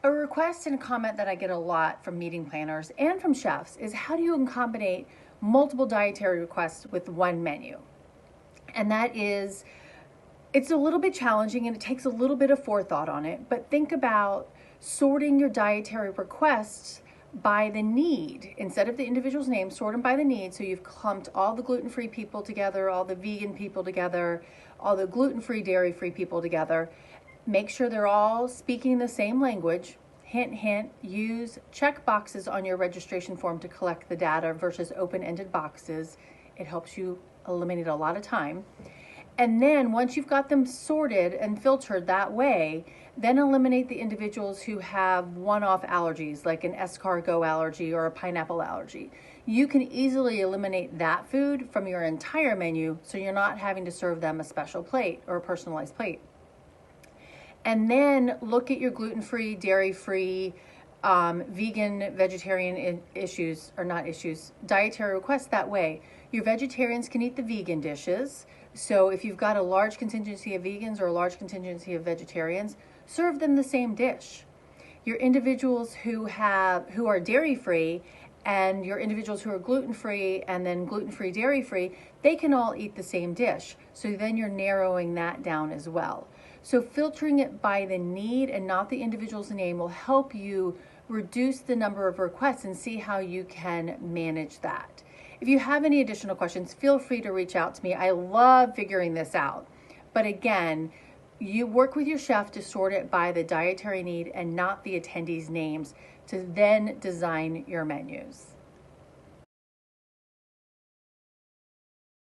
A request and a comment that I get a lot from meeting planners and from chefs is, how do you accommodate multiple dietary requests with one menu? And that is, it's a little bit challenging and it takes a little bit of forethought on it, but think about sorting your dietary requests by the need. Instead of the individual's name, sort them by the need. So you've clumped all the gluten-free people together, all the vegan people together, all the gluten-free, dairy-free people together. Make sure they're all speaking the same language. Hint, hint, use check boxes on your registration form to collect the data versus open-ended boxes. It helps you eliminate a lot of time. And then once you've got them sorted and filtered that way, then eliminate the individuals who have one-off allergies, like an escargot allergy or a pineapple allergy. You can easily eliminate that food from your entire menu, so you're not having to serve them a special plate or a personalized plate. And then look at your gluten-free, dairy-free, vegan, vegetarian issues, or not issues, dietary requests that way. Your vegetarians can eat the vegan dishes. So if you've got a large contingency of vegans or a large contingency of vegetarians, serve them the same dish. Your individuals who are dairy-free and your individuals who are gluten-free and then gluten-free, dairy-free, they can all eat the same dish. So then you're narrowing that down as well. So filtering it by the need and not the individual's name will help you reduce the number of requests and see how you can manage that. If you have any additional questions, feel free to reach out to me. I love figuring this out. But again, you work with your chef to sort it by the dietary need and not the attendees' names to then design your menus.